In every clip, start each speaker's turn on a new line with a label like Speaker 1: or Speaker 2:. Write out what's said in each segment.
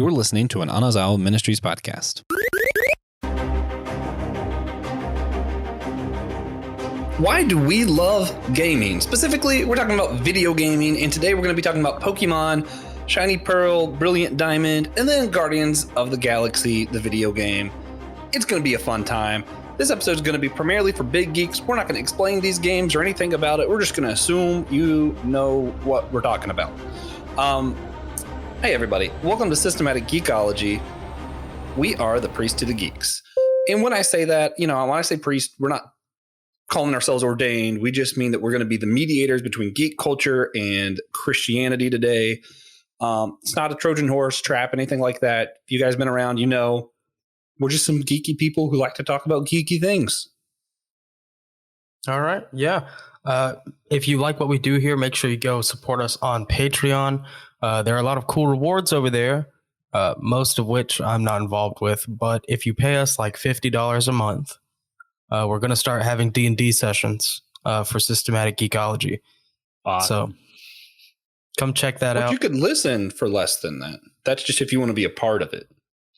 Speaker 1: You're listening to an Anazao Ministries podcast.
Speaker 2: Why do we love gaming? Specifically, we're talking about video gaming, and today we're going to be talking about Pokemon, Shiny Pearl, Brilliant Diamond, and then Guardians of the Galaxy, the video game. It's going to be a fun time. This episode is going to be primarily for big geeks. We're not going to explain these games or anything about it. We're just going to assume you know what we're talking about. Hey everybody, welcome to Systematic Geekology. We are the priest to the geeks. And when I say that, when I say priest, we're not calling ourselves ordained. We just mean that we're going to be the mediators between geek culture and Christianity today. It's not a Trojan horse trap, anything like that. If you guys been around, we're just some geeky people who like to talk about geeky things.
Speaker 3: All right. Yeah. If you like what we do here, make sure you go support us on Patreon. There are a lot of cool rewards over there, most of which I'm not involved with. But if you pay us like $50 a month, we're going to start having D&D sessions for Systematic Geekology.
Speaker 1: Awesome.
Speaker 3: So come check that out.
Speaker 2: You could listen for less than that. That's just if you want to be a part of it.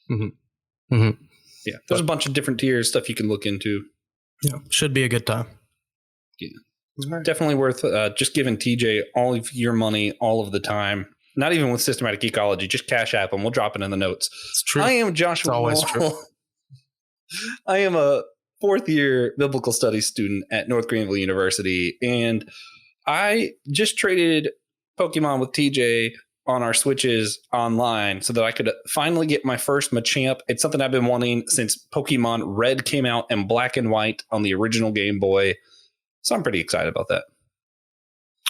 Speaker 3: Mm-hmm. Mm-hmm.
Speaker 2: Yeah, there's a bunch of different tiers, stuff you can look into.
Speaker 3: Yeah, should be a good time.
Speaker 2: Yeah, it's definitely worth just giving TJ all of your money all of the time. Not even with Systematic Geekology, just Cash App them. We'll drop it in the notes.
Speaker 3: It's true.
Speaker 2: I am Joshua.
Speaker 3: It's always true.
Speaker 2: I am a fourth-year biblical studies student at North Greenville University, and I just traded Pokemon with TJ on our Switches online so that I could finally get my first Machamp. It's something I've been wanting since Pokemon Red came out and Black and White on the original Game Boy. So I'm pretty excited about that.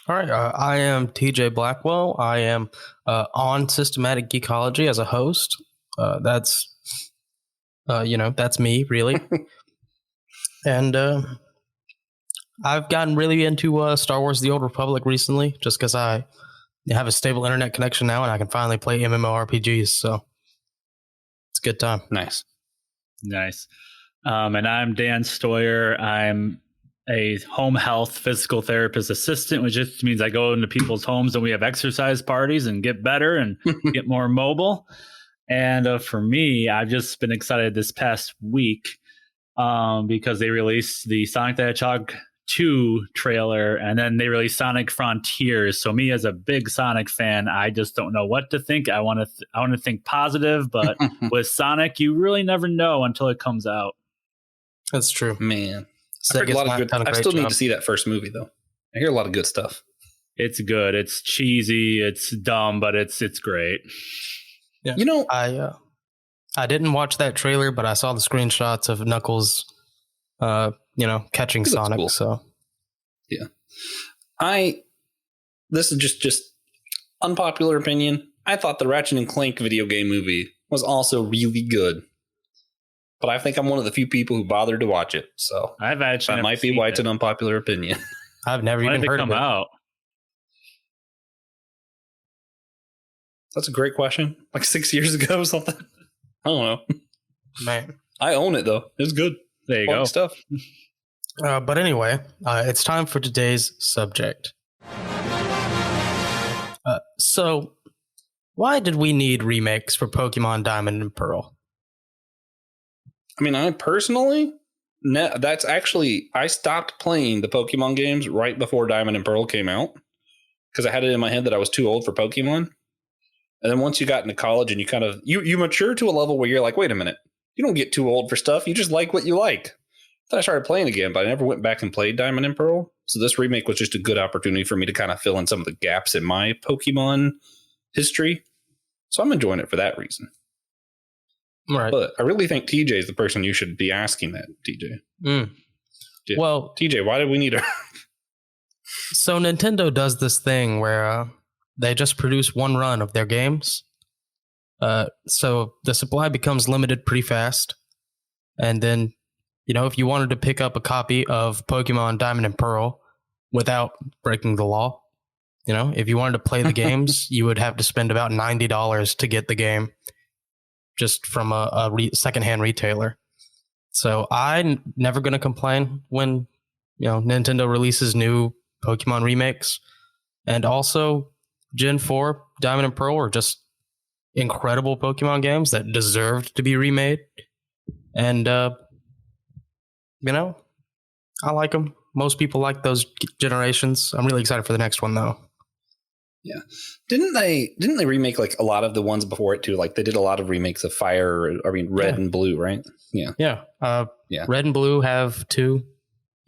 Speaker 3: All right. I am TJ Blackwell. I am on Systematic Geekology as a host. That's me, really. And I've gotten really into Star Wars The Old Republic recently, just because I have a stable internet connection now and I can finally play MMORPGs. So it's a good time.
Speaker 2: Nice.
Speaker 4: And I'm Dan Stoyer. I'm a home health physical therapist assistant, which just means I go into people's homes and we have exercise parties and get better and get more mobile. And for me, I've just been excited this past week because they released the Sonic the Hedgehog 2 trailer, and then they released Sonic Frontiers. So me as a big Sonic fan, I just don't know what to think. I want to think positive, but with Sonic, you really never know until it comes out.
Speaker 3: That's true,
Speaker 2: man. I heard a lot of good. I still need to see that first movie though. I hear a lot of good stuff.
Speaker 4: It's good. It's cheesy. It's dumb, but it's great.
Speaker 3: Yeah. I didn't watch that trailer, but I saw the screenshots of Knuckles, catching Sonic. Cool. So,
Speaker 2: yeah, this is just unpopular opinion. I thought the Ratchet and Clank video game movie was also really good, but I think I'm one of the few people who bothered to watch it. So
Speaker 4: I've actually
Speaker 2: that might be why it's an unpopular opinion.
Speaker 3: I've never even heard of it.
Speaker 4: Out?
Speaker 2: That's a great question. Like 6 years ago or something. I don't know.
Speaker 3: Man,
Speaker 2: I own it though. It's good.
Speaker 4: There you go.
Speaker 2: Stuff.
Speaker 3: But anyway, it's time for today's subject. So, why did we need remakes for Pokemon Diamond and Pearl?
Speaker 2: I mean, I personally, that's actually, I stopped playing the Pokemon games right before Diamond and Pearl came out because I had it in my head that I was too old for Pokemon. And then once you got into college and you kind of, you mature to a level where you're like, wait a minute, you don't get too old for stuff. You just like what you like. Then I started playing again, but I never went back and played Diamond and Pearl. So this remake was just a good opportunity for me to kind of fill in some of the gaps in my Pokemon history. So I'm enjoying it for that reason.
Speaker 3: Right.
Speaker 2: But I really think TJ is the person you should be asking that, TJ. Yeah.
Speaker 3: Well,
Speaker 2: TJ, why did we need her?
Speaker 3: So Nintendo does this thing where they just produce one run of their games. So the supply becomes limited pretty fast. And then, if you wanted to pick up a copy of Pokemon Diamond and Pearl without breaking the law, if you wanted to play the games, you would have to spend about $90 to get the game just from a secondhand retailer. So I'm never going to complain when, Nintendo releases new Pokemon remakes. And also, Gen 4, Diamond and Pearl are just incredible Pokemon games that deserved to be remade. And, I like them. Most people like those generations. I'm really excited for the next one, though.
Speaker 2: Yeah. Didn't they remake like a lot of the ones before it too? Like they did a lot of remakes of Red and Blue, right? Yeah.
Speaker 3: Yeah.
Speaker 2: Yeah.
Speaker 3: Red and Blue have 2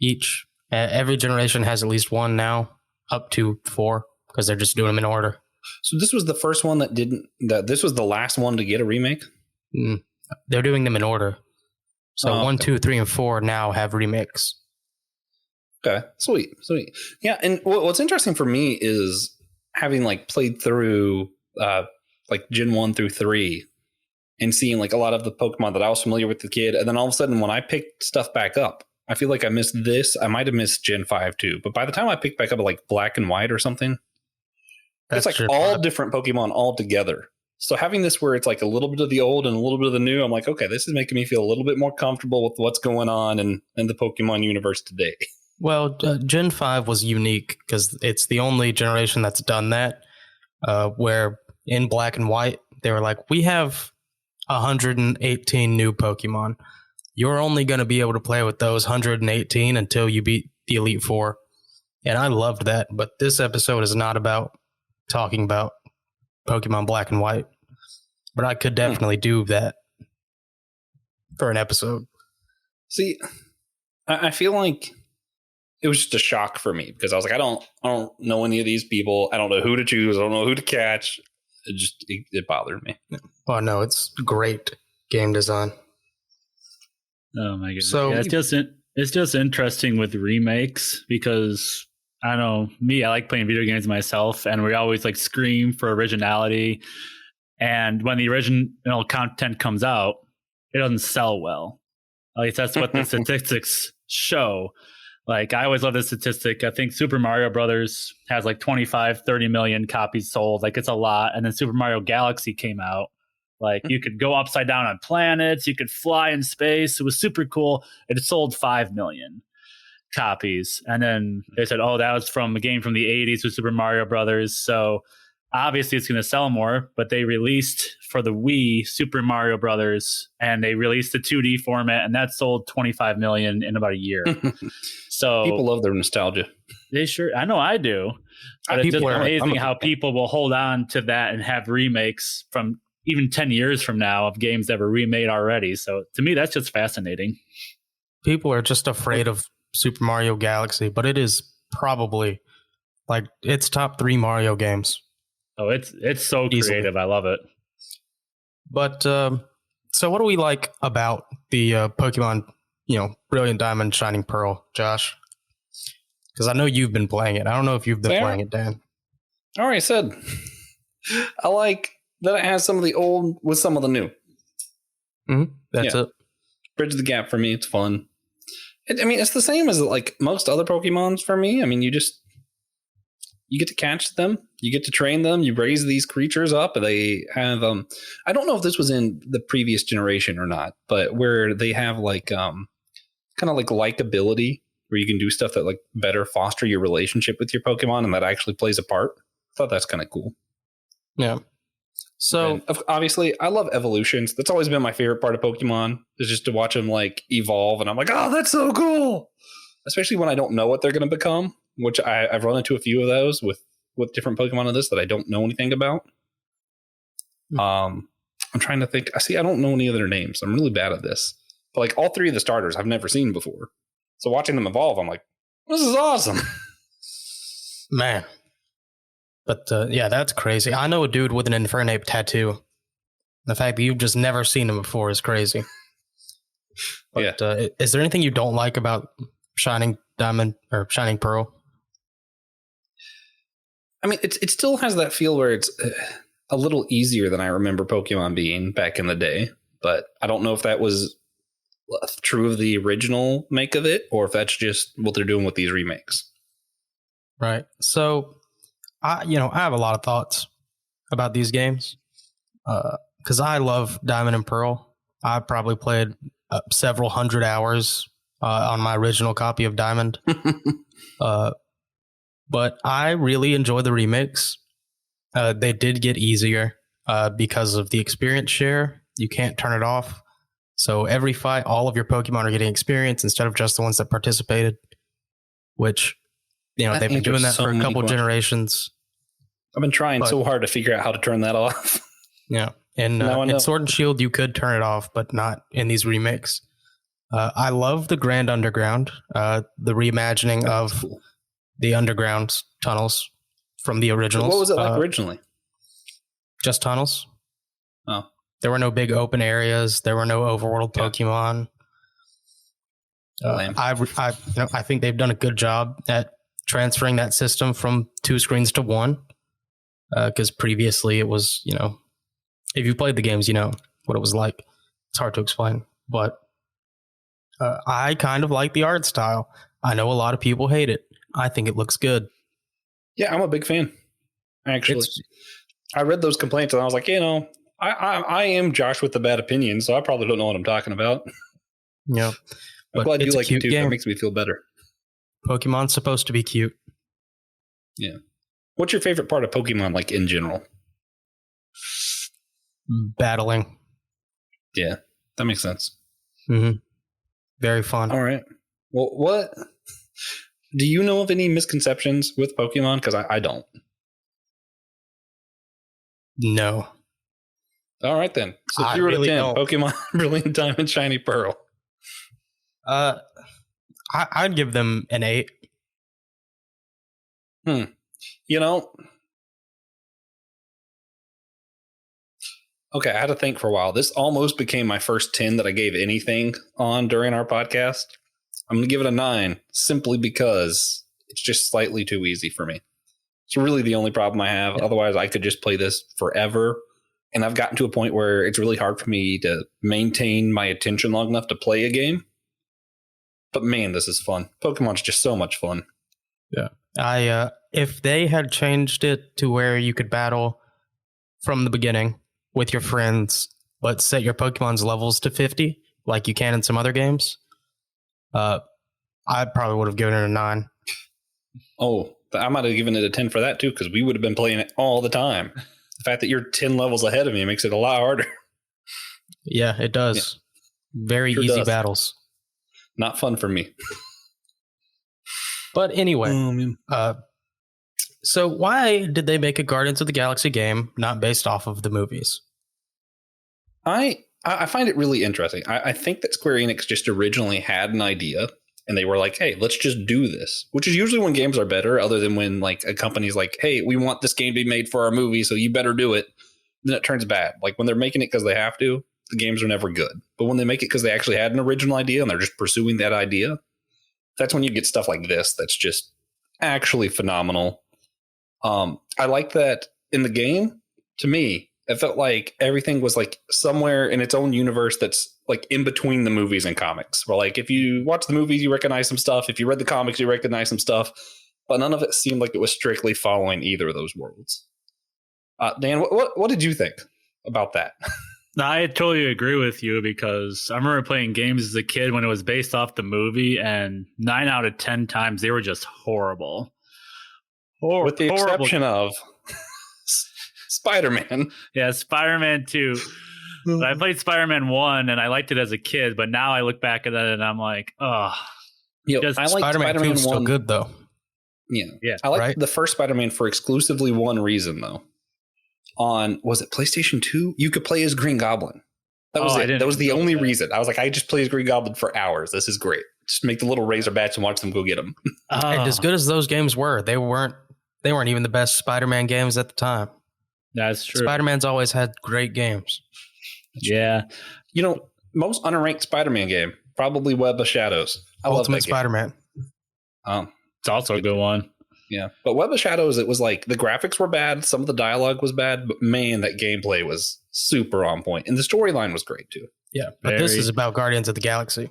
Speaker 3: each. Every generation has at least 1 now, up to 4, because they're just doing them in order.
Speaker 2: So this was the first one this was the last one to get a remake?
Speaker 3: They're doing them in order. So 1,
Speaker 2: okay.
Speaker 3: 2, 3, and 4 now have remakes.
Speaker 2: Okay. Sweet. Yeah. And what's interesting for me is having like played through like Gen 1 through 3 and seeing like a lot of the Pokemon that I was familiar with as a kid. And then all of a sudden when I picked stuff back up, I feel like I missed this. I might have missed Gen 5 too. But by the time I picked back up like Black and White or something, it's like all different Pokemon all together. So having this where it's like a little bit of the old and a little bit of the new, I'm like, okay, this is making me feel a little bit more comfortable with what's going on in the Pokemon universe today.
Speaker 3: Well, Gen 5 was unique because it's the only generation that's done that, where in Black and White, they were like, we have 118 new Pokemon. You're only going to be able to play with those 118 until you beat the Elite Four. And I loved that, but this episode is not about talking about Pokemon Black and White. But I could definitely do that for an episode.
Speaker 2: See, I feel like it was just a shock for me because I was like, I don't know any of these people. I don't know who to choose. I don't know who to catch. It bothered me.
Speaker 3: Oh no, it's great game design.
Speaker 4: Oh my goodness!
Speaker 3: So
Speaker 4: yeah, it's just interesting with remakes because I don't know me. I like playing video games myself, and we always like scream for originality. And when the original content comes out, it doesn't sell well. At least that's what the statistics show. Like, I always love this statistic. I think Super Mario Brothers has like 25, 30 million copies sold. Like, it's a lot. And then Super Mario Galaxy came out. Like, you could go upside down on planets. You could fly in space. It was super cool. It sold 5 million copies. And then they said, oh, that was from a game from the 80s with Super Mario Brothers. So obviously it's going to sell more. But they released for the Wii Super Mario Brothers, and they released the 2D format, and that sold 25 million in about a year. So
Speaker 2: people love their nostalgia.
Speaker 4: They sure, I know I do. But it's just amazing how people will hold on to that and have remakes from even 10 years from now of games that were remade already. So to me, that's just fascinating.
Speaker 3: People are just afraid of Super Mario Galaxy, but it is probably like it's top 3 Mario games.
Speaker 4: Oh, it's so
Speaker 3: Easily.
Speaker 4: creative. I love it.
Speaker 3: But so what do we like about the Pokemon, Brilliant Diamond, Shining Pearl, Josh? Because I know you've been playing it. I don't know if you've been playing it, Dan.
Speaker 2: I already said. I like that it has some of the old with some of the new.
Speaker 3: Mm-hmm. That's it.
Speaker 2: Bridge the gap for me. It's fun. It's the same as like most other Pokemons for me. I mean, you get to catch them, you get to train them, you raise these creatures up. They have I don't know if this was in the previous generation or not, but where they have like kind of like likability, where you can do stuff that like better foster your relationship with your Pokemon, and that actually plays a part. I thought that's kind of cool.
Speaker 3: Yeah. So
Speaker 2: and obviously I love evolutions. That's always been my favorite part of Pokemon, is just to watch them like evolve, and I'm like, oh, that's so cool. Especially when I don't know what they're going to become, which I've run into a few of those with different Pokemon of this that I don't know anything about. I'm trying to think. I don't know any of their names. I'm really bad at this. But like all 3 of the starters I've never seen before. So watching them evolve, I'm like, this is awesome.
Speaker 3: Man. But yeah, that's crazy. I know a dude with an Infernape tattoo. The fact that you've just never seen him before is crazy. But is there anything you don't like about Shining Diamond or Shining Pearl? I mean,
Speaker 2: it still has that feel where it's a little easier than I remember Pokemon being back in the day. But I don't know if that was true of the original make of it, or if that's just what they're doing with these remakes.
Speaker 3: Right. So, I have a lot of thoughts about these games because I love Diamond and Pearl. I probably played several hundred hours on my original copy of Diamond. But I really enjoy the remakes. They did get easier. because of the experience share. You can't turn it off. So every fight, all of your Pokemon are getting experience instead of just the ones that participated, which, they've been doing that for a couple generations.
Speaker 2: I've been trying so hard to figure out how to turn that off.
Speaker 3: Yeah. And in Sword and Shield, you could turn it off, but not in these remakes. I love the Grand Underground, the reimagining of the underground tunnels from the originals.
Speaker 2: So what was it like originally?
Speaker 3: Just tunnels.
Speaker 2: Oh.
Speaker 3: There were no big open areas. There were no overworld Pokemon. I think they've done a good job at transferring that system from 2 screens to 1. Because previously it was, if you played the games, you know what it was like. It's hard to explain, but I kind of like the art style. I know a lot of people hate it. I think it looks good.
Speaker 2: Yeah, I'm a big fan. Actually, I read those complaints and I was like, I am Josh with the bad opinion, so I probably don't know what I'm talking about.
Speaker 3: Yeah,
Speaker 2: I'm glad you like it too. That makes me feel better.
Speaker 3: Pokemon's supposed to be cute.
Speaker 2: Yeah. What's your favorite part of Pokemon, like in general?
Speaker 3: Battling.
Speaker 2: Yeah, that makes sense.
Speaker 3: Mm-hmm. Very fun.
Speaker 2: All right. Well, what do you know of any misconceptions with Pokemon? Because I don't.
Speaker 3: No.
Speaker 2: All right then. So 0 to 10. Don't. Pokemon Brilliant Diamond, Shiny Pearl.
Speaker 3: I'd give them an 8.
Speaker 2: Okay, I had to think for a while. This almost became my first 10 that I gave anything on during our podcast. I'm going to give it a 9 simply because it's just slightly too easy for me. It's really the only problem I have. Yeah. Otherwise, I could just play this forever. And I've gotten to a point where it's really hard for me to maintain my attention long enough to play a game. But man, this is fun. Pokemon's just so much fun.
Speaker 3: Yeah. If they had changed it to where you could battle from the beginning with your friends, but set your Pokemon's levels to 50, like you can in some other games, I probably would have given it a 9.
Speaker 2: Oh, I might have given it a 10 for that too, because we would have been playing it all the time. The fact that you're 10 levels ahead of me makes it a lot harder.
Speaker 3: Yeah, it does. Yeah. Very easy battles.
Speaker 2: Not fun for me.
Speaker 3: But anyway, so why did they make a Guardians of the Galaxy game not based off of the movies?
Speaker 2: I find it really interesting. I think that Square Enix just originally had an idea and they were like, hey, let's just do this, which is usually when games are better, other than when like a company's like, hey, we want this game to be made for our movie, so you better do it. Then it turns bad. Like when they're making it because they have to, the games are never good. But when they make it because they actually had an original idea and they're just pursuing that idea, that's when you get stuff like this that's just actually phenomenal. I like that in the game. To me, it felt like everything was like somewhere in its own universe that's like in between the movies and comics. Where like if you watch the movies, you recognize some stuff. If you read the comics, you recognize some stuff. But none of it seemed like it was strictly following either of those worlds. Dan, what did you think about that?
Speaker 4: I totally agree with you because I remember playing games as a kid when it was based off the movie, and 9 out of 10 times they were just horrible.
Speaker 2: With the exception of Spider-Man.
Speaker 4: Yeah, Spider-Man 2. But I played Spider-Man 1 and I liked it as a kid, but now I look back at it and I'm like, oh.
Speaker 2: I like Spider-Man 2
Speaker 3: is still good though.
Speaker 2: Yeah. I like the first Spider-Man for exclusively one reason though. On, was it PlayStation 2? You could play as Green Goblin. That was it. That was the only reason. I was like, I just play as Green Goblin for hours. This is great. Just make the little razor bats and watch them go get them.
Speaker 3: And as good as those games were, they weren't even the best Spider-Man games at the time.
Speaker 4: That's true.
Speaker 3: Spider-Man's always had great games.
Speaker 4: Yeah.
Speaker 2: Most unranked Spider-Man game, probably Web of Shadows.
Speaker 3: Ultimate Spider-Man.
Speaker 4: It's also a good one.
Speaker 2: Yeah. But Web of Shadows, it was like the graphics were bad. Some of the dialogue was bad. But man, that gameplay was super on point. And the storyline was great too.
Speaker 3: Yeah. But this is about Guardians of the Galaxy.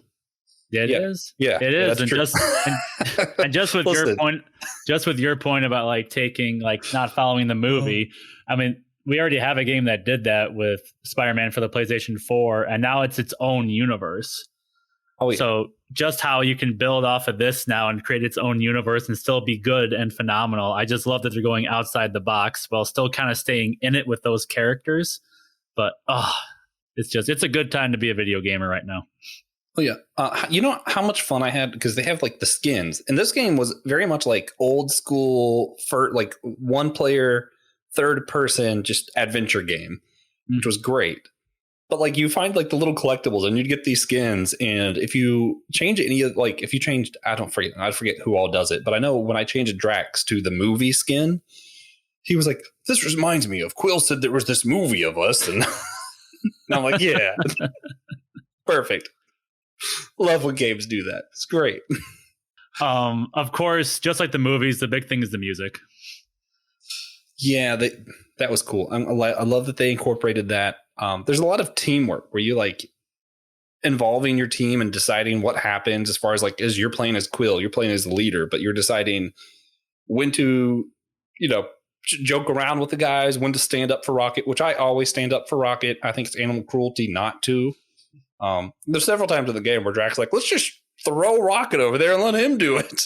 Speaker 4: Yeah, it is.
Speaker 2: Yeah,
Speaker 4: it is. And just with your point about like taking like not following the movie. I mean, we already have a game that did that with Spider-Man for the PlayStation 4, and now it's its own universe.
Speaker 2: Oh, yeah.
Speaker 4: So just how you can build off of this now and create its own universe and still be good and phenomenal. I just love that they're going outside the box while still kind of staying in it with those characters. But it's a good time to be a video gamer right now.
Speaker 2: Oh, yeah. You know how much fun I had? Because they have like the skins. And this game was very much like old school, for like one player, third person, just adventure game, which was great. But like you find like the little collectibles and you'd get these skins. And if you change if you changed, I forget who all does it. But I know when I changed Drax to the movie skin, he was like, this reminds me of Quill said there was this movie of us. And I'm like, yeah, perfect. Love when games do that. It's great.
Speaker 4: Of course, just like the movies, the big thing is the music.
Speaker 2: Yeah, that was cool. I love that they incorporated that. There's a lot of teamwork where you like involving your team and deciding what happens as far as like, as you're playing as Quill, you're playing as the leader, but you're deciding when to, joke around with the guys, when to stand up for Rocket, which I always stand up for Rocket. I think it's animal cruelty not to. There's several times in the game where Drax's like, let's just throw Rocket over there and let him do it.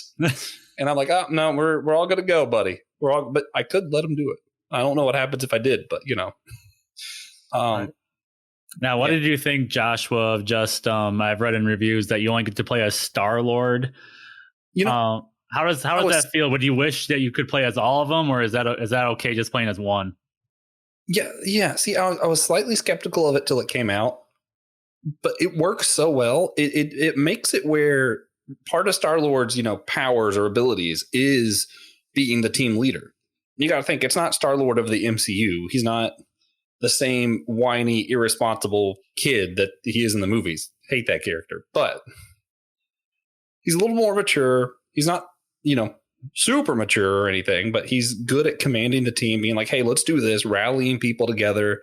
Speaker 2: And I'm like, oh no, we're all gonna go, buddy. But I could let him do it. I don't know what happens if I did, but
Speaker 4: Now, what did you think, Joshua, of just I've read in reviews that you only get to play as Star-Lord. How does that feel? Would you wish that you could play as all of them, or is that okay just playing as one?
Speaker 2: Yeah. See, I was slightly skeptical of it till it came out. But it works so well. It makes it where part of Star-Lord's, powers or abilities is being the team leader. You got to think it's not Star-Lord of the MCU. He's not the same whiny, irresponsible kid that he is in the movies. Hate that character. But he's a little more mature. He's not, super mature or anything, but he's good at commanding the team, being like, hey, let's do this, rallying people together.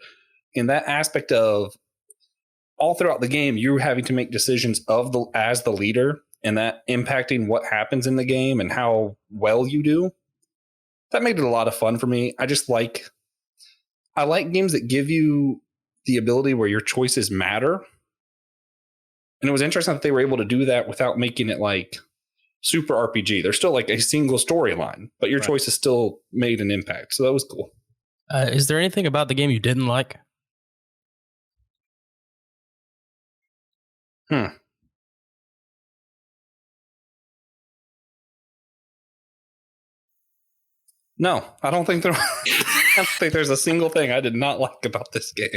Speaker 2: In that aspect of all throughout the game, you're having to make decisions as the leader, and that impacting what happens in the game and how well you do. That made it a lot of fun for me. I like games that give you the ability where your choices matter. And it was interesting that they were able to do that without making it like super RPG. There's still like a single storyline, but your choices still made an impact. So that was cool.
Speaker 3: Is there anything about the game you didn't like?
Speaker 2: No, I don't think there's a single thing I did not like about this game.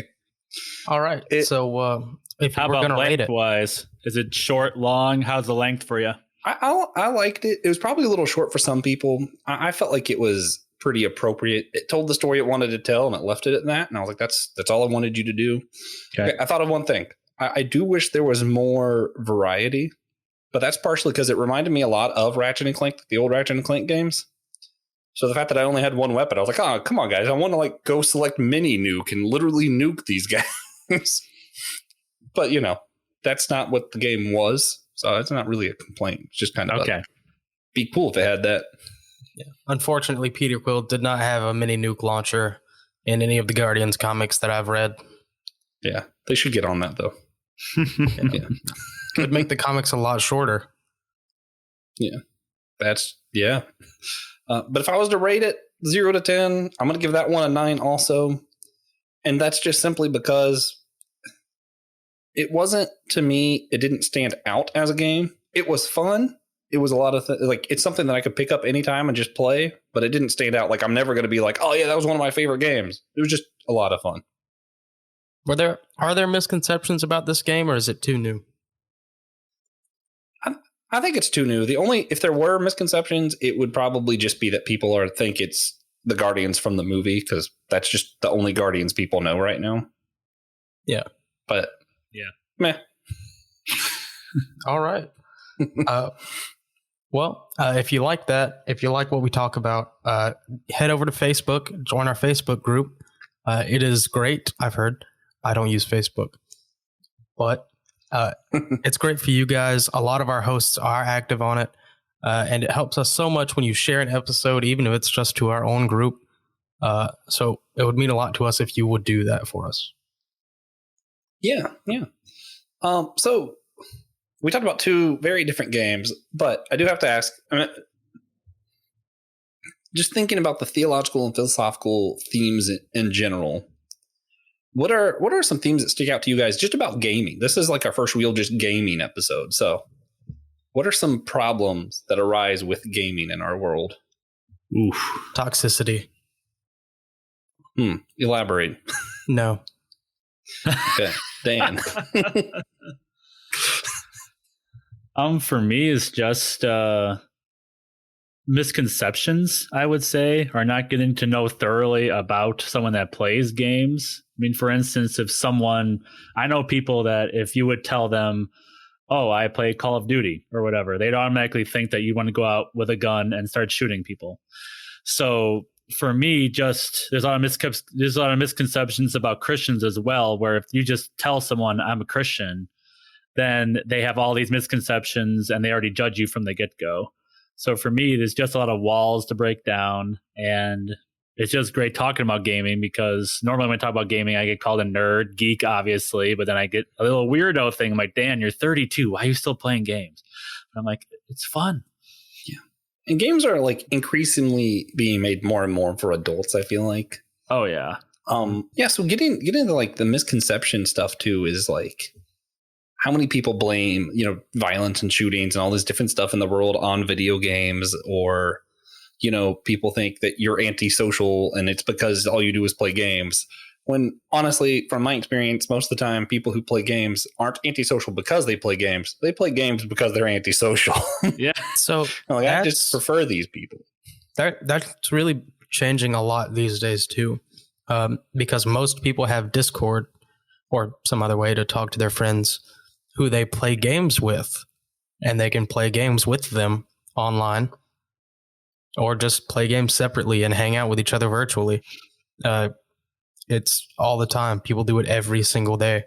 Speaker 3: All right. So if
Speaker 4: how
Speaker 3: we're
Speaker 4: about
Speaker 3: going to rate it,
Speaker 4: length-wise? Is it short, long? How's the length for you?
Speaker 2: I liked it. It was probably a little short for some people. I felt like it was pretty appropriate. It told the story it wanted to tell, and it left it at that. And I was like, that's all I wanted you to do. Okay. I thought of one thing. I do wish there was more variety, but that's partially because it reminded me a lot of Ratchet and Clank, the old Ratchet and Clank games. So the fact that I only had one weapon, I was like, oh, come on, guys. I want to like go select mini nuke and literally nuke these guys. But, that's not what the game was. So it's not really a complaint. It's just kind of
Speaker 4: okay.
Speaker 2: Be cool if they had that.
Speaker 3: Yeah. Unfortunately, Peter Quill did not have a mini nuke launcher in any of the Guardians comics that I've read.
Speaker 2: Yeah, they should get on that, though.
Speaker 3: Yeah. Could make the comics a lot shorter.
Speaker 2: Yeah, but if I was to rate it 0 to 10, I'm going to give that one a 9 also. And that's just simply because it wasn't, to me, it didn't stand out as a game. It was fun. It was a lot of it's something that I could pick up anytime and just play, but it didn't stand out. Like, I'm never going to be like, oh yeah, that was one of my favorite games. It was just a lot of fun.
Speaker 3: Are there misconceptions about this game, or is it too new?
Speaker 2: I think it's too new. If there were misconceptions, it would probably just be that people think it's the Guardians from the movie, because that's just the only Guardians people know right now.
Speaker 3: Yeah.
Speaker 2: But
Speaker 4: yeah,
Speaker 2: meh.
Speaker 3: All right. Well, if you like that, if you like what we talk about, head over to Facebook, join our Facebook group. It is great. I've heard. I don't use Facebook, but it's great for you guys. A lot of our hosts are active on it, and it helps us so much when you share an episode, even if it's just to our own group. So it would mean a lot to us if you would do that for us.
Speaker 2: Yeah. So we talked about two very different games, but I do have to ask, just thinking about the theological and philosophical themes in general, what are some themes that stick out to you guys just about gaming? This is like our first real just gaming episode. So what are some problems that arise with gaming in our world?
Speaker 3: Oof. Toxicity.
Speaker 2: Elaborate.
Speaker 3: No.
Speaker 2: Okay. Dan.
Speaker 4: For me, it's just misconceptions, I would say, are not getting to know thoroughly about someone that plays games. I mean, for instance, I know people that if you would tell them, oh, I play Call of Duty or whatever, they'd automatically think that you want to go out with a gun and start shooting people. So for me, there's a lot of misconceptions about Christians as well, where if you just tell someone I'm a Christian, then they have all these misconceptions and they already judge you from the get-go. So for me, there's just a lot of walls to break down, and it's just great talking about gaming, because normally when I talk about gaming, I get called a nerd, geek, obviously, but then I get a little weirdo thing. I'm like, Dan, you're 32. Why are you still playing games? And I'm like, it's fun.
Speaker 2: Yeah. And games are like increasingly being made more and more for adults, I feel like.
Speaker 4: Oh, yeah.
Speaker 2: So getting into like the misconception stuff too is like, how many people blame, violence and shootings and all this different stuff in the world on video games, or, people think that you're antisocial and it's because all you do is play games. When honestly, from my experience, most of the time, people who play games aren't antisocial because they play games. They play games because they're antisocial.
Speaker 4: Yeah.
Speaker 3: So
Speaker 2: I just prefer these people.
Speaker 3: That's really changing a lot these days too, because most people have Discord or some other way to talk to their friends who they play games with, and they can play games with them online, or just play games separately and hang out with each other virtually. It's all the time. People do it every single day,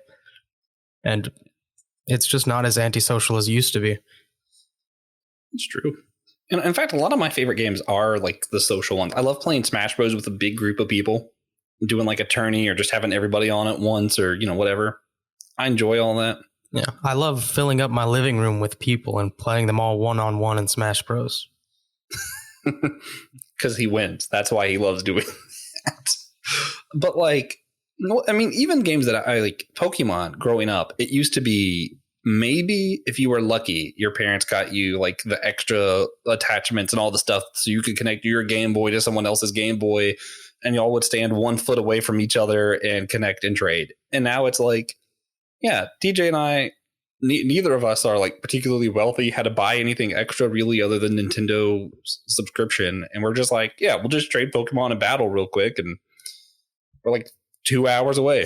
Speaker 3: and it's just not as antisocial as it used to be.
Speaker 2: It's true. And in fact, a lot of my favorite games are like the social ones. I love playing Smash Bros with a big group of people, doing like a tourney or just having everybody on at once, or whatever. I enjoy all that.
Speaker 3: Yeah, I love filling up my living room with people and playing them all one-on-one in Smash Bros.
Speaker 2: Because he wins. That's why he loves doing that. But even games that I like, Pokemon growing up, it used to be maybe if you were lucky, your parents got you like the extra attachments and all the stuff so you could connect your Game Boy to someone else's Game Boy, and y'all would stand 1 foot away from each other and connect and trade. And now it's like, yeah, DJ and I, neither of us are like particularly wealthy, had to buy anything extra really other than Nintendo subscription. And we're just like, yeah, we'll just trade Pokemon and battle real quick. And we're like 2 hours away.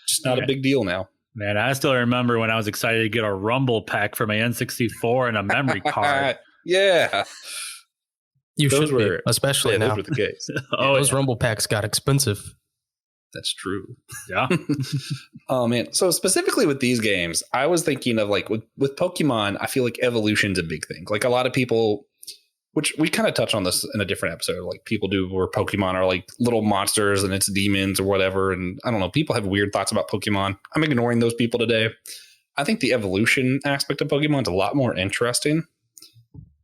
Speaker 2: Just not a big deal now.
Speaker 4: Man, I still remember when I was excited to get a Rumble pack for my N64 and a memory card.
Speaker 2: Yeah.
Speaker 3: You should be, especially now.
Speaker 2: Those were the case.
Speaker 3: Those Rumble packs got expensive.
Speaker 2: That's true.
Speaker 4: Yeah.
Speaker 2: Oh man. So specifically with these games, I was thinking of like with Pokemon, I feel like evolution's a big thing. Like a lot of people, which we kind of touched on this in a different episode, like people do where Pokemon are like little monsters and it's demons or whatever. And I don't know, people have weird thoughts about Pokemon. I'm ignoring those people today. I think the evolution aspect of Pokemon is a lot more interesting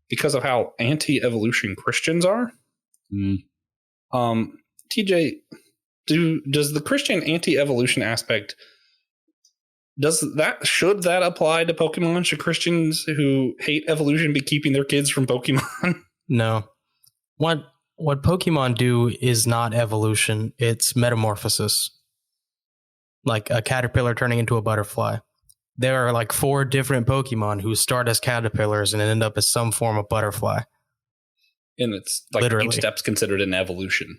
Speaker 2: because of how anti-evolution Christians are. TJ, does the Christian anti-evolution aspect, should that apply to Pokemon? Should Christians who hate evolution be keeping their kids from Pokemon?
Speaker 3: No. What Pokemon do is not evolution, it's metamorphosis. Like a caterpillar turning into a butterfly. There are like 4 different Pokemon who start as caterpillars and end up as some form of butterfly.
Speaker 2: And it's like
Speaker 3: Literally.
Speaker 2: each step's considered an evolution.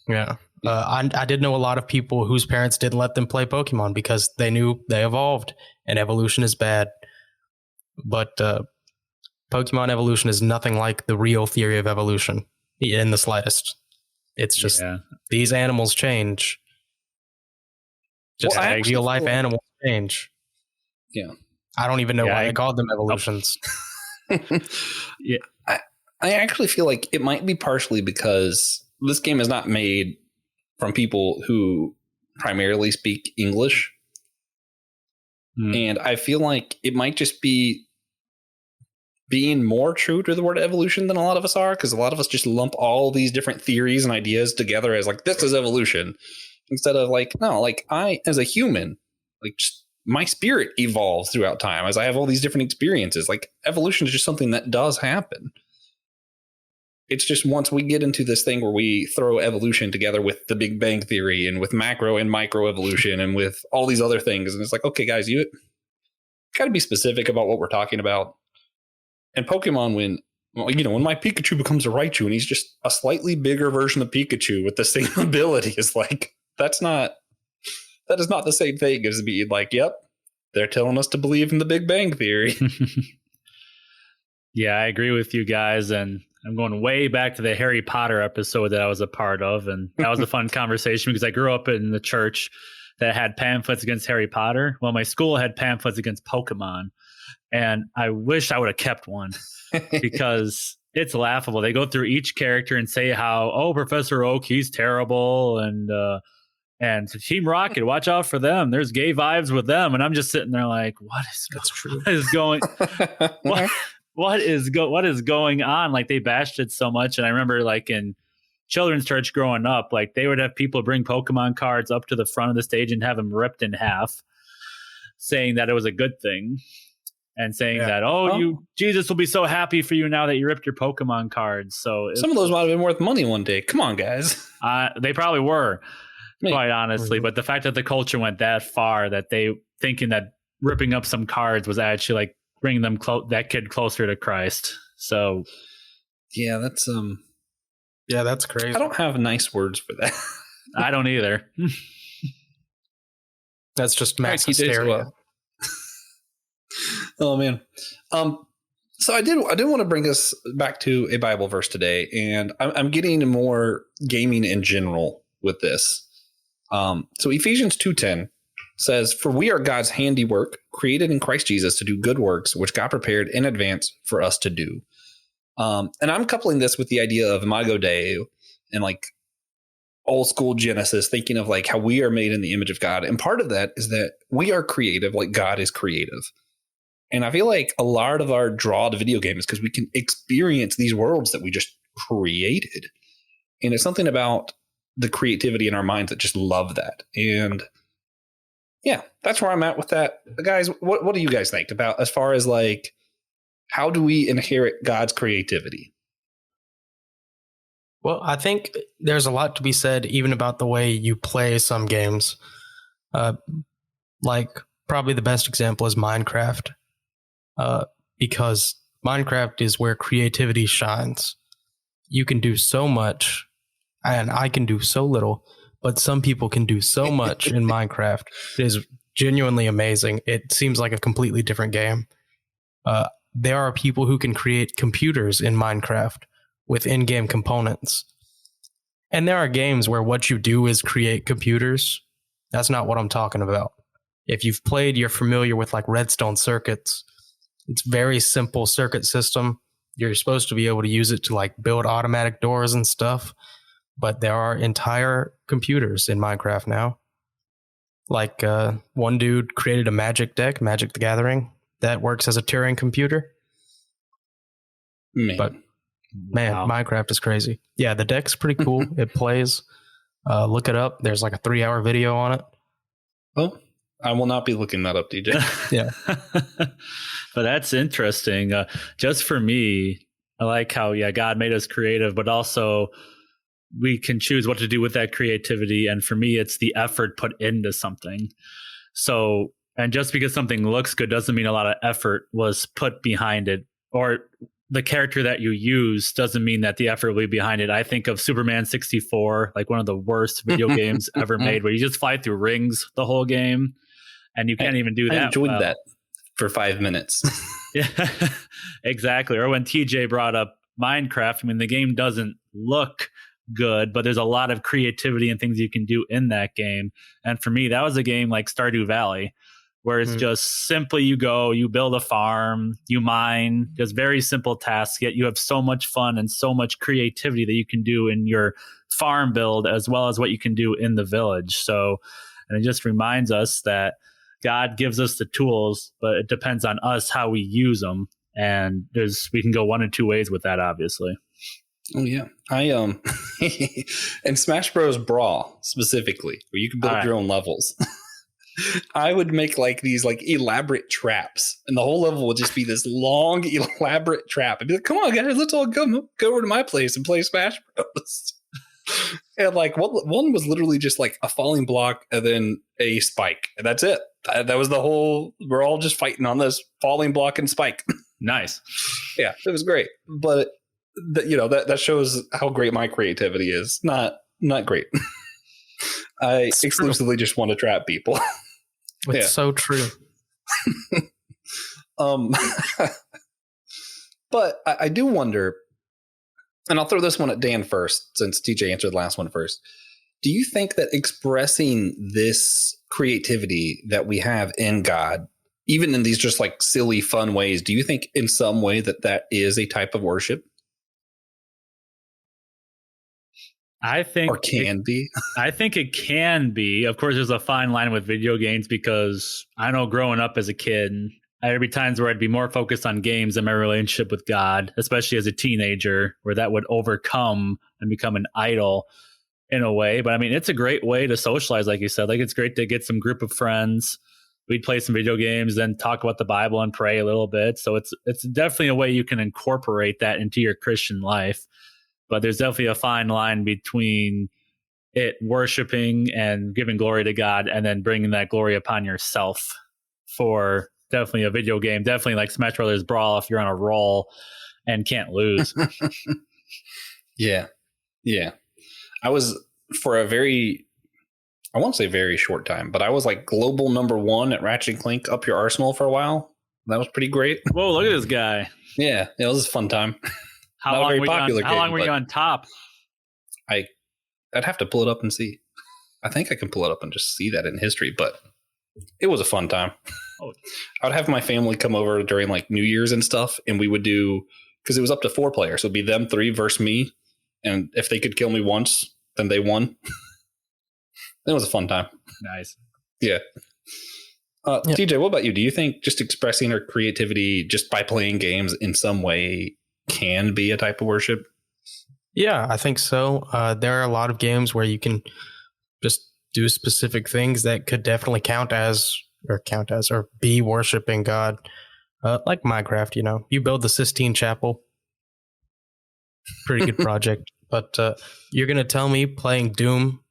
Speaker 3: Yeah. I did know a lot of people whose parents didn't let them play Pokemon because they knew they evolved and evolution is bad. But Pokemon evolution is nothing like the real theory of evolution in the slightest. It's just these animals change. Just real life animals change.
Speaker 2: Yeah.
Speaker 3: I don't even know why I called them evolutions.
Speaker 2: Yeah. I actually feel like it might be partially because this game is not made from people who primarily speak English. And I feel like it might just be being more true to the word evolution than a lot of us are, because a lot of us just lump all these different theories and ideas together as like, this is evolution, instead of like, no, like I, as a human, like just my spirit evolves throughout time as I have all these different experiences. Like evolution is just something that does happen. It's just once we get into this thing where we throw evolution together with the Big Bang Theory and with macro and micro evolution and with all these other things. And it's like, okay, guys, you got to be specific about what we're talking about. And Pokemon, when my Pikachu becomes a Raichu and he's just a slightly bigger version of Pikachu with the same ability, is like, that is not the same thing as being like, yep, they're telling us to believe in the Big Bang Theory.
Speaker 4: Yeah, I agree with you guys. And I'm going way back to the Harry Potter episode that I was a part of. And that was a fun conversation because I grew up in the church that had pamphlets against Harry Potter. Well, my school had pamphlets against Pokemon. And I wish I would have kept one because it's laughable. They go through each character and say how, oh, Professor Oak, he's terrible. And Team Rocket, watch out for them. There's gay vibes with them. And I'm just sitting there like,
Speaker 3: That's true.
Speaker 4: what is going what is going on? Like they bashed it so much. And I remember like in children's church growing up, like they would have people bring Pokemon cards up to the front of the stage and have them ripped in half, saying that it was a good thing. And saying that, Jesus will be so happy for you now that you ripped your Pokemon cards. So
Speaker 2: some of those might have been worth money one day. Come on, guys.
Speaker 4: They probably were, quite honestly. But the fact that the culture went that far, that they thinking that ripping up some cards was actually like bringing them that kid closer to Christ. So,
Speaker 2: yeah, that's
Speaker 3: that's crazy.
Speaker 2: I don't have nice words for that.
Speaker 4: I don't either.
Speaker 3: That's just mass hysteria.
Speaker 2: Oh man. So I did want to bring us back to a Bible verse today, and I'm getting more gaming in general with this. So Ephesians 2:10 says, "For we are God's handiwork, created in Christ Jesus to do good works, which God prepared in advance for us to do." And I'm coupling this with the idea of Imago Dei and like old school Genesis, thinking of like how we are made in the image of God. And part of that is that we are creative, like God is creative. And I feel like a lot of our draw to video games is because we can experience these worlds that we just created. And it's something about the creativity in our minds that just love that. And yeah, that's where I'm at with that. Guys, what do you guys think about as far as like, how do we inherit God's creativity?
Speaker 3: Well, I think there's a lot to be said even about the way you play some games. Like probably the best example is Minecraft. Because Minecraft is where creativity shines. You can do so much, and I can do so little, but some people can do so much in Minecraft. It is genuinely amazing. It seems like a completely different game. There are people who can create computers in Minecraft with in-game components. And there are games where what you do is create computers. That's not what I'm talking about. If you've played, you're familiar with like redstone circuits. It's very simple circuit system. You're supposed to be able to use it to like build automatic doors and stuff. But there are entire computers in Minecraft now. Like one dude created a magic deck, Magic the Gathering, that works as a Turing computer.
Speaker 2: Man.
Speaker 3: But man, wow. Minecraft is crazy. Yeah, the deck's pretty cool. It plays. Look it up. There's like a 3-hour video on it.
Speaker 2: Oh, I will not be looking that up, DJ.
Speaker 3: Yeah.
Speaker 4: But that's interesting. Just for me, I like how, God made us creative, but also we can choose what to do with that creativity. And for me, it's the effort put into something. So, and just because something looks good doesn't mean a lot of effort was put behind it, or the character that you use doesn't mean that the effort will be behind it. I think of Superman 64, like one of the worst video games ever made, where you just fly through rings the whole game. And you can't even do that.
Speaker 2: I enjoyed that for 5 minutes.
Speaker 4: Yeah, exactly. Or when TJ brought up Minecraft, I mean, the game doesn't look good, but there's a lot of creativity and things you can do in that game. And for me, that was a game like Stardew Valley, where it's just simply you go, you build a farm, you mine, just very simple tasks, yet you have so much fun and so much creativity that you can do in your farm build as well as what you can do in the village. So, and it just reminds us that God gives us the tools, but it depends on us how we use them. And we can go one of two ways with that, obviously.
Speaker 2: Oh yeah, I in Smash Bros. Brawl specifically, where you can build your own levels. I would make like these like elaborate traps, and the whole level would just be this long, elaborate trap. I'd be like, "Come on, guys, let's all go over to my place and play Smash Bros." And like one was literally just like a falling block and then a spike, and that's it. That was the whole. We're all just fighting on this falling block and spike.
Speaker 4: Nice.
Speaker 2: Yeah, it was great, but that shows how great my creativity is. Not great. I
Speaker 3: It's
Speaker 2: exclusively just want to trap people.
Speaker 3: It's so true.
Speaker 2: But I do wonder, and I'll throw this one at Dan first, since TJ answered the last one first. Do you think that expressing this creativity that we have in God, even in these just like silly, fun ways, do you think in some way that is a type of worship?
Speaker 4: I think
Speaker 2: or can be.
Speaker 4: I think it can be. Of course, there's a fine line with video games, because I know growing up as a kid, there'd be times where I'd be more focused on games than my relationship with God, especially as a teenager, where that would overcome and become an idol in a way. But I mean, it's a great way to socialize, like you said. Like, it's great to get some group of friends. We'd play some video games, then talk about the Bible and pray a little bit. So it's definitely a way you can incorporate that into your Christian life. But there's definitely a fine line between it worshiping and giving glory to God, and then bringing that glory upon yourself for definitely a video game. Definitely like Smash Brothers Brawl, if you're on a roll and can't lose.
Speaker 2: Yeah. I was for a I won't say very short time, but I was like global #1 at Ratchet & Clank Up Your Arsenal for a while. That was pretty great.
Speaker 4: Whoa, look at this guy.
Speaker 2: Yeah, it was a fun time.
Speaker 4: How long were you on top?
Speaker 2: I'd have to pull it up and see. I think I can pull it up and just see that in history, but it was a fun time.
Speaker 4: Oh.
Speaker 2: I would have my family come over during like New Year's and stuff, and we would do, because it was up to 4 players. So it'd be them 3 versus me. And if they could kill me once, then they won. It was a fun time.
Speaker 4: Nice.
Speaker 2: Yeah. TJ, what about you? Do you think just expressing our creativity just by playing games in some way can be a type of worship?
Speaker 3: Yeah, I think so. There are a lot of games where you can just do specific things that could definitely count as or be worshiping God. Like Minecraft, you build the Sistine Chapel. Pretty good project. But you're going to tell me playing Doom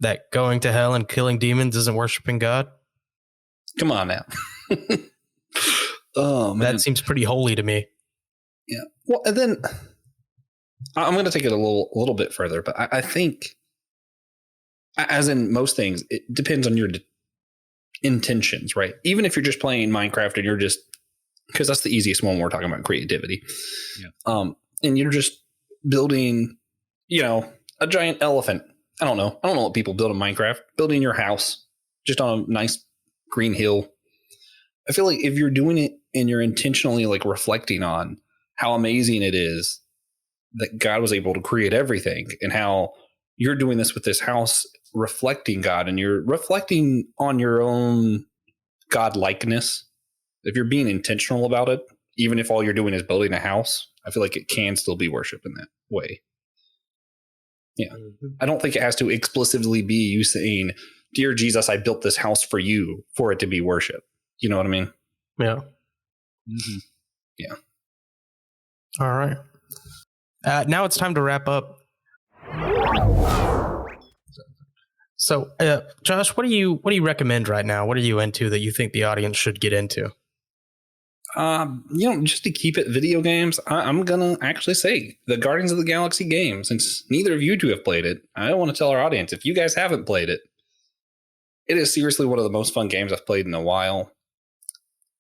Speaker 3: that going to hell and killing demons isn't worshiping God?
Speaker 2: Come on now. Oh, man.
Speaker 3: That seems pretty holy to me.
Speaker 2: Yeah. Well, and then I'm going to take it a little bit further, but I think, as in most things, it depends on your intentions, right? Even if you're just playing Minecraft and you're just, because that's the easiest one when we're talking about creativity. Yeah. And you're just building, a giant elephant. I don't know what people build in Minecraft. Building your house just on a nice green hill. I feel like if you're doing it and you're intentionally like reflecting on how amazing it is that God was able to create everything, and how you're doing this with this house, reflecting God, and you're reflecting on your own God likeness. If you're being intentional about it, even if all you're doing is building a house, I feel like it can still be worship in that way. Yeah. I don't think it has to explicitly be you saying, "Dear Jesus, I built this house for you," for it to be worship. You know what I mean?
Speaker 3: Yeah.
Speaker 2: Mm-hmm. Yeah.
Speaker 3: All right. Now it's time to wrap up. So, Josh, what do you recommend right now? What are you into that you think the audience should get into?
Speaker 2: Just to keep it video games, I'm gonna actually say the Guardians of the Galaxy game. Since neither of you two have played it, I want to tell our audience, if you guys haven't played it, it is seriously one of the most fun games I've played in a while.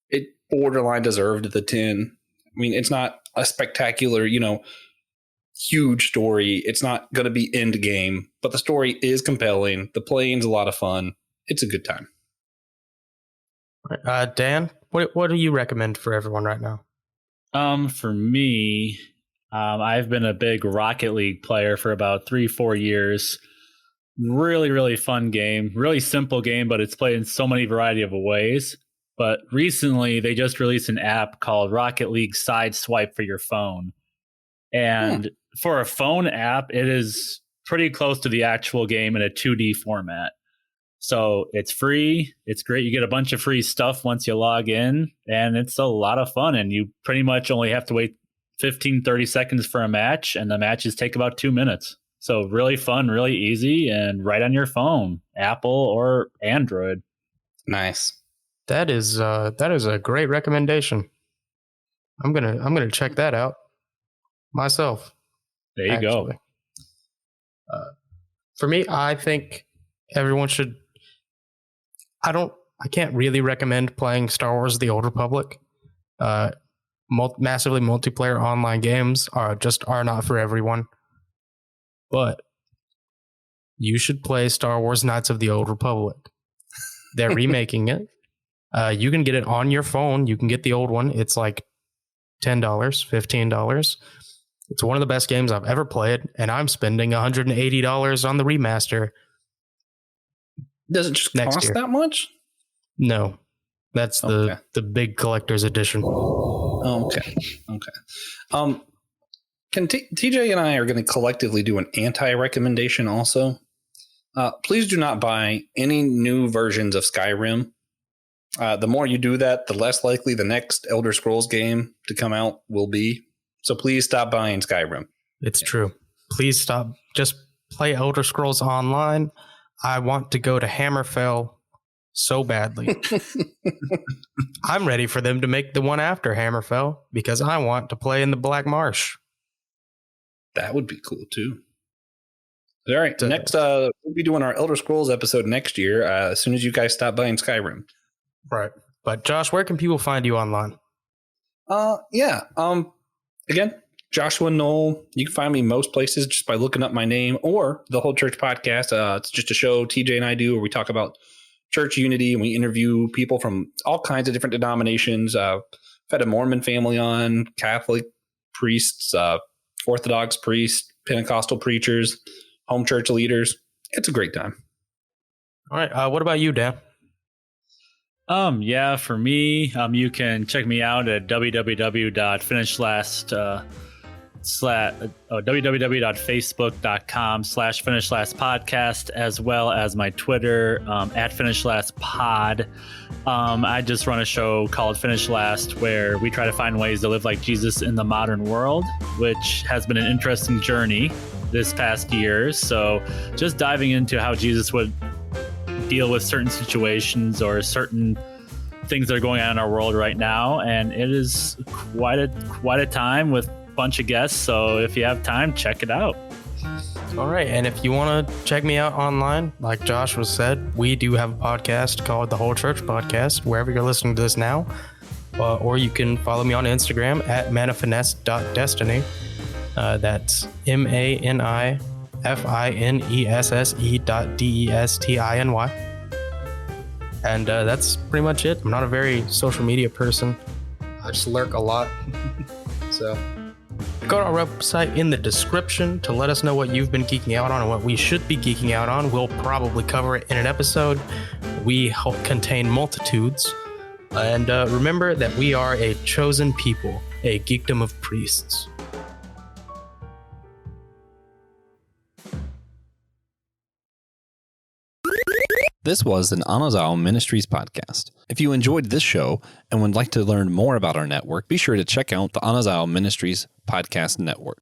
Speaker 2: It borderline deserved the 10. I mean, it's not a spectacular, huge story. It's not going to be end game, but the story is compelling. The playing's a lot of fun. It's a good time.
Speaker 3: Dan, what do you recommend for everyone right now?
Speaker 4: For me, I've been a big Rocket League player for about 3-4 years. Really, really fun game. Really simple game, but it's played in so many variety of ways. But recently, they just released an app called Rocket League Sideswipe for your phone. And for a phone app, it is pretty close to the actual game in a 2D format. So it's free. It's great. You get a bunch of free stuff once you log in, and it's a lot of fun. And you pretty much only have to wait 15, 30 seconds for a match, and the matches take about 2 minutes. So really fun, really easy, and right on your phone, Apple or Android.
Speaker 2: Nice.
Speaker 3: That is a great recommendation. I'm gonna check that out myself.
Speaker 4: There you go.
Speaker 3: For me, I think everyone should. I can't really recommend playing Star Wars: The Old Republic. Massively multiplayer online games are not for everyone. But you should play Star Wars: Knights of the Old Republic. They're remaking it. You can get it on your phone. You can get the old one. It's like $10, $15. It's one of the best games I've ever played, and I'm spending $180 on the remaster.
Speaker 2: Does it just cost that much?
Speaker 3: No. That's the big collector's edition.
Speaker 2: Okay. Can TJ and I are going to collectively do an anti-recommendation also. Please do not buy any new versions of Skyrim. The more you do that, the less likely the next Elder Scrolls game to come out will be. So please stop buying Skyrim.
Speaker 3: It's true. Please stop. Just play Elder Scrolls Online. I want to go to Hammerfell so badly. I'm ready for them to make the one after Hammerfell because I want to play in the Black Marsh.
Speaker 2: That would be cool too. All right. Next, we'll be doing our Elder Scrolls episode next year as soon as you guys stop buying Skyrim.
Speaker 3: Right. But Josh, where can people find you online?
Speaker 2: Again, Joshua Knoll. You can find me most places just by looking up my name or the Whole Church Podcast. It's just a show TJ and I do where we talk about church unity and we interview people from all kinds of different denominations. I've had a Mormon family on, Catholic priests, Orthodox priests, Pentecostal preachers, home church leaders. It's a great time.
Speaker 3: All right. What about you, Dan?
Speaker 4: For me, you can check me out at www.finishlast.facebook.com/finishlastpodcast, as well as my Twitter at finishlastpod. I just run a show called Finish Last where we try to find ways to live like Jesus in the modern world, which has been an interesting journey this past year. So just diving into how Jesus would deal with certain situations or certain things that are going on in our world right now, and it is quite a time with a bunch of guests. So if you have time, check it out.
Speaker 3: All right, and if you want to check me out online, like Josh was said, we do have a podcast called the Whole Church Podcast, wherever you're listening to this now, or you can follow me on Instagram at manifinesse.destiny. That's MANIFINESSE.DESTINY. And that's pretty much it. I'm not a very social media person. I just lurk a lot. So go to our website in the description to let us know what you've been geeking out on and what we should be geeking out on. We'll probably cover it in an episode. We contain multitudes. And remember that we are a chosen people, a geekdom of priests.
Speaker 1: This was an Anazao Ministries podcast. If you enjoyed this show and would like to learn more about our network, be sure to check out the Anazao Ministries Podcast Network.